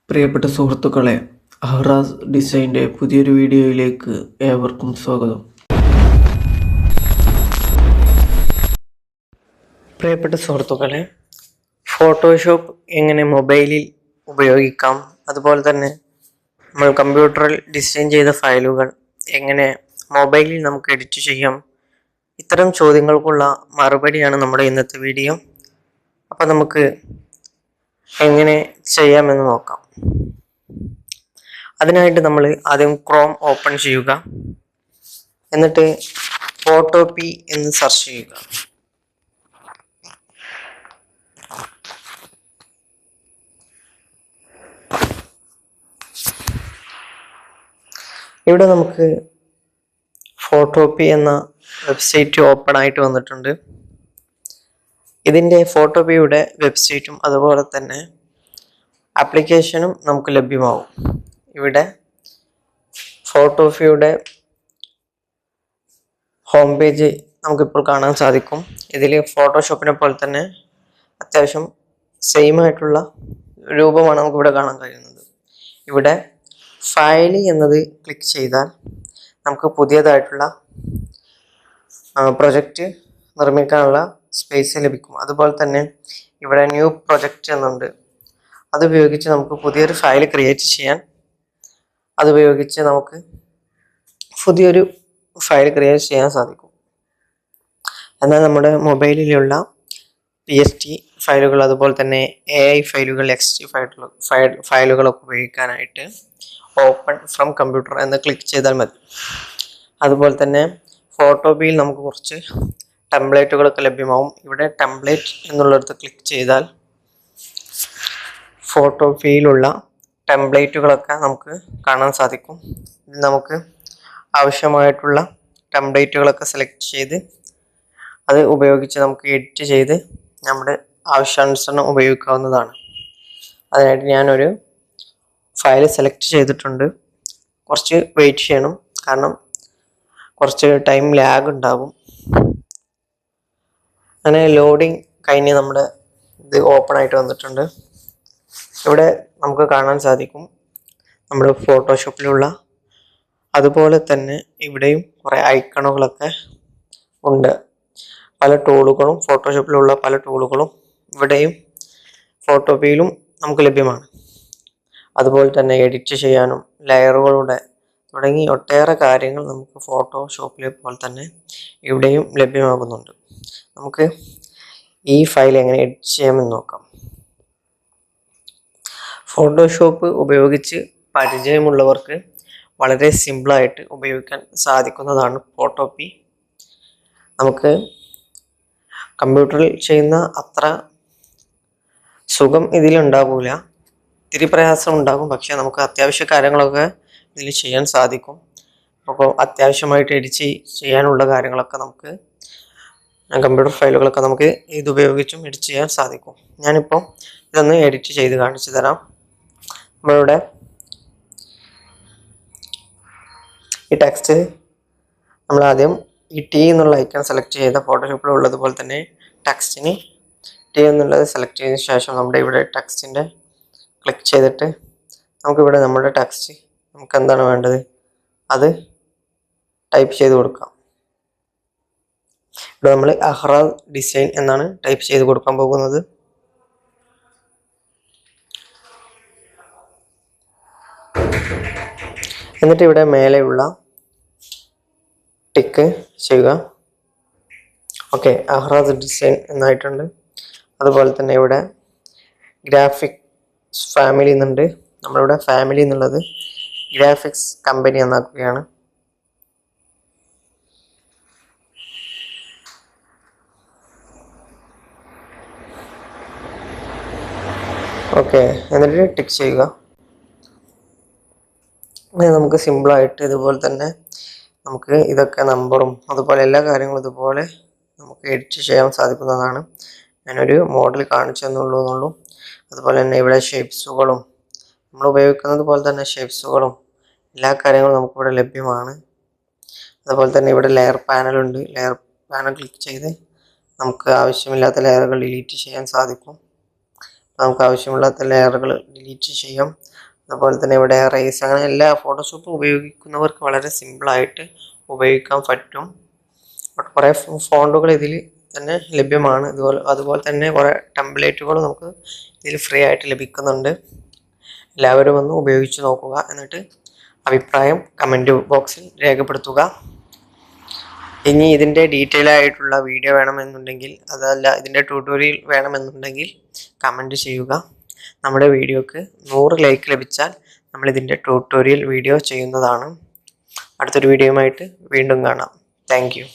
പ്രിയപ്പെട്ട സുഹൃത്തുക്കളെ, അഹ്റാസ് ഡിസൈൻ്റെ പുതിയൊരു വീഡിയോയിലേക്ക് ഏവർക്കും സ്വാഗതം. പ്രിയപ്പെട്ട സുഹൃത്തുക്കളെ, ഫോട്ടോഷോപ്പ് എങ്ങനെ മൊബൈലിൽ ഉപയോഗിക്കാം, അതുപോലെ തന്നെ നമ്മൾ കമ്പ്യൂട്ടറിൽ ഡിസൈൻ ചെയ്ത ഫയലുകൾ എങ്ങനെ മൊബൈലിൽ നമുക്ക് എഡിറ്റ് ചെയ്യാം, ഇത്തരം ചോദ്യങ്ങൾക്കുള്ള മറുപടിയാണ് നമ്മുടെ ഇന്നത്തെ വീഡിയോ. അപ്പോൾ നമുക്ക് എങ്ങനെ ചെയ്യാമെന്ന് നോക്കാം. അതിനായിട്ട് നമ്മൾ ആദ്യം ക്രോം ഓപ്പൺ ചെയ്യുക. എന്നിട്ട് ഫോട്ടോപി എന്ന് സെർച്ച് ചെയ്യുക. ഇവിടെ നമുക്ക് ഫോട്ടോപി എന്ന വെബ്സൈറ്റ് ഓപ്പൺ ആയിട്ട് വന്നിട്ടുണ്ട്. ഇതിൻ്റെ ഫോട്ടോപിയുടെ വെബ്സൈറ്റും അതുപോലെ തന്നെ ആപ്ലിക്കേഷനും നമുക്ക് ലഭ്യമാവും. ഇവിടെ ഫോട്ടോപിയുടെ ഹോം പേജ് നമുക്കിപ്പോൾ കാണാൻ സാധിക്കും. ഇതിൽ ഫോട്ടോഷോപ്പിനെ പോലെ തന്നെ അത്യാവശ്യം സെയിം ആയിട്ടുള്ള രൂപമാണ് നമുക്കിവിടെ കാണാൻ കഴിയുന്നത്. ഇവിടെ ഫയൽ എന്നത് ക്ലിക്ക് ചെയ്താൽ നമുക്ക് പുതിയതായിട്ടുള്ള പ്രൊജക്റ്റ് നിർമ്മിക്കാനുള്ള സ്പേസ് ലഭിക്കും. അതുപോലെ തന്നെ ഇവിടെ ന്യൂ പ്രൊജക്റ്റ് എന്നുണ്ട്. അതുപയോഗിച്ച് നമുക്ക് പുതിയൊരു ഫയൽ ക്രിയേറ്റ് ചെയ്യാൻ, അതുപയോഗിച്ച് നമുക്ക് പുതിയൊരു ഫയൽ ക്രിയേറ്റ് ചെയ്യാൻ സാധിക്കും. എന്നാൽ നമ്മുടെ മൊബൈലിലുള്ള PST ഫയലുകൾ, അതുപോലെ തന്നെ AI ഫയലുകൾ, XT ഫയലുകളൊക്കെ ഉപയോഗിക്കാനായിട്ട് ഓപ്പൺ ഫ്രം കമ്പ്യൂട്ടർ എന്ന് ക്ലിക്ക് ചെയ്താൽ മതി. അതുപോലെ തന്നെ ഫോട്ടോപിയിൽ നമുക്ക് കുറച്ച് ടെംപ്ലേറ്റുകളൊക്കെ ലഭ്യമാവും. ഇവിടെ ടെംപ്ലേറ്റ് എന്നുള്ളിടത്ത് ക്ലിക്ക് ചെയ്താൽ ഫോട്ടോപിയിലുള്ള ടെംപ്ലേറ്റുകളൊക്കെ നമുക്ക് കാണാൻ സാധിക്കും. ഇത് നമുക്ക് ആവശ്യമായിട്ടുള്ള ടെംപ്ലേറ്റുകളൊക്കെ സെലക്ട് ചെയ്ത് അത് ഉപയോഗിച്ച് നമുക്ക് എഡിറ്റ് ചെയ്ത് നമ്മുടെ ആവശ്യാനുസരണം ഉപയോഗിക്കാവുന്നതാണ്. അതിനായിട്ട് ഞാനൊരു ഫയൽ സെലക്ട് ചെയ്തിട്ടുണ്ട്. കുറച്ച് വെയിറ്റ് ചെയ്യണം, കാരണം കുറച്ച് ടൈം ലാഗ് ഉണ്ടാകും. അങ്ങനെ ലോഡിങ് കഴിഞ്ഞ് നമ്മുടെ ഇത് ഓപ്പൺ ആയിട്ട് വന്നിട്ടുണ്ട്. ഇവിടെ നമുക്ക് കാണാൻ സാധിക്കും നമ്മുടെ ഫോട്ടോഷോപ്പിലുള്ള അതുപോലെ തന്നെ ഇവിടെയും കുറേ ഐക്കണുകളൊക്കെ ഉണ്ട്. പല ടൂളുകളും, ഫോട്ടോഷോപ്പിലുള്ള പല ടൂളുകളും ഇവിടെയും ഫോട്ടോപിയിലും നമുക്ക് ലഭ്യമാണ്. അതുപോലെ തന്നെ എഡിറ്റ് ചെയ്യാനും ലെയറുകളുടെ തുടങ്ങി ഒട്ടേറെ കാര്യങ്ങൾ നമുക്ക് ഫോട്ടോഷോപ്പിലെ പോലെ തന്നെ ഇവിടെയും ലഭ്യമാകുന്നുണ്ട്. നമുക്ക് ഈ ഫയൽ എങ്ങനെ എഡിറ്റ് ചെയ്യാമെന്ന് നോക്കാം. ഫോട്ടോഷോപ്പ് ഉപയോഗിച്ച് പരിചയമുള്ളവർക്ക് വളരെ സിമ്പിളായിട്ട് ഉപയോഗിക്കാൻ സാധിക്കുന്നതാണ് ഫോട്ടോപി. നമുക്ക് കമ്പ്യൂട്ടറിൽ ചെയ്യുന്ന അത്ര സുഖം ഇതിലുണ്ടാകില്ല, ഇത്തിരി പ്രയാസം ഉണ്ടാകും. പക്ഷേ നമുക്ക് അത്യാവശ്യ കാര്യങ്ങളൊക്കെ ഇതിൽ ചെയ്യാൻ സാധിക്കും. അപ്പോൾ അത്യാവശ്യമായിട്ട് എഡിറ്റ് ചെയ്യാനുള്ള കാര്യങ്ങളൊക്കെ നമുക്ക് കമ്പ്യൂട്ടർ ഫയലുകളൊക്കെ നമുക്ക് ഇതുപയോഗിച്ചും എഡിറ്റ് ചെയ്യാൻ സാധിക്കും. ഞാനിപ്പോൾ ഇതൊന്ന് എഡിറ്റ് ചെയ്ത് കാണിച്ചു തരാം. നമ്മളിവിടെ ഈ ടെക്സ്റ്റ് നമ്മൾ ആദ്യം ഈ T എന്നുള്ള ഐക്കൺ സെലക്ട് ചെയ്ത ഫോട്ടോഷോപ്പിലുള്ളതുപോലെ തന്നെ ടെക്സ്റ്റിന് T എന്നുള്ളത് സെലക്ട് ചെയ്തതിന് ശേഷം നമ്മുടെ ഇവിടെ ടെക്സ്റ്റിൻ്റെ ക്ലിക്ക് ചെയ്തിട്ട് നമുക്കിവിടെ നമ്മുടെ ടെക്സ്റ്റ് നമുക്ക് എന്താണ് വേണ്ടത് അത് ടൈപ്പ് ചെയ്ത് കൊടുക്കാം. ഇവിടെ നമ്മൾ അഹ്റാസ് ഡിസൈൻ എന്നാണ് ടൈപ്പ് ചെയ്ത് കൊടുക്കാൻ പോകുന്നത്. എന്നിട്ട് ഇവിടെ മേലെയുള്ള ടിക്ക് ചെയ്യുക. ഓക്കെ, അഹ്റാസ് ഡിസൈൻ എന്നായിട്ടുണ്ട്. അതുപോലെ തന്നെ ഇവിടെ ഗ്രാഫിക്സ് ഫാമിലി എന്നുണ്ട്. നമ്മളിവിടെ ഫാമിലി എന്നുള്ളത് ഗ്രാഫിക്സ് കമ്പനി എന്നാക്കുകയാണ്. ഓക്കെ, എന്നിട്ട് ടിക്ക് ചെയ്യുക. നമുക്ക് സിമ്പിളായിട്ട് ഇതുപോലെ തന്നെ നമുക്ക് ഇതൊക്കെ നമ്പറും അതുപോലെ എല്ലാ കാര്യങ്ങളും ഇതുപോലെ നമുക്ക് എഡിറ്റ് ചെയ്യാൻ സാധിക്കുന്നതാണ്. ഞാനൊരു മോഡൽ കാണിച്ചു എന്നുള്ളൂ. അതുപോലെ തന്നെ ഇവിടെ ഷേപ്സുകളും നമ്മൾ ഉപയോഗിക്കുന്നത് പോലെ തന്നെ ഷേപ്സുകളും എല്ലാ കാര്യങ്ങളും നമുക്കിവിടെ ലഭ്യമാണ്. അതുപോലെ തന്നെ ഇവിടെ ലെയർ പാനലുണ്ട്. ലെയർ പാനൽ ക്ലിക്ക് ചെയ്ത് നമുക്ക് ആവശ്യമില്ലാത്ത ലെയറുകൾ ഡിലീറ്റ് ചെയ്യാൻ സാധിക്കും. നമുക്ക് ആവശ്യമുള്ള ലെയറുകൾ ഡിലീറ്റ് ചെയ്യാം. അതുപോലെ തന്നെ ഇവിടെ റേസ് അങ്ങനെ എല്ലാ ഫോട്ടോഷോപ്പ് ഉപയോഗിക്കുന്നവർക്ക് വളരെ സിമ്പിളായിട്ട് ഉപയോഗിക്കാൻ പറ്റും. കുറേ ഫോണ്ടുകൾ ഇതിൽ തന്നെ ലഭ്യമാണ്. അതുപോലെ തന്നെ കുറേ ടെംപ്ലേറ്റുകൾ നമുക്ക് ഇതിൽ ഫ്രീ ആയിട്ട് ലഭിക്കുന്നുണ്ട്. എല്ലാവരും ഒന്ന് ഉപയോഗിച്ച് നോക്കുക. എന്നിട്ട് അഭിപ്രായം കമൻറ്റ് ബോക്സിൽ രേഖപ്പെടുത്തുക. ഇനി ഇതിൻ്റെ ഡീറ്റെയിൽ ആയിട്ടുള്ള വീഡിയോ വേണമെന്നുണ്ടെങ്കിൽ, അതല്ല ഇതിൻ്റെ ട്യൂട്ടോറിയൽ വേണമെന്നുണ്ടെങ്കിൽ കമൻറ്റ് ചെയ്യുക. നമ്മുടെ വീഡിയോക്ക് 100 ലൈക്ക് ലഭിച്ചാൽ നമ്മളിതിൻ്റെ ട്യൂട്ടോറിയൽ വീഡിയോ ചെയ്യുന്നതാണ്. അടുത്തൊരു വീഡിയോയുമായിട്ട് വീണ്ടും കാണാം. Thank you.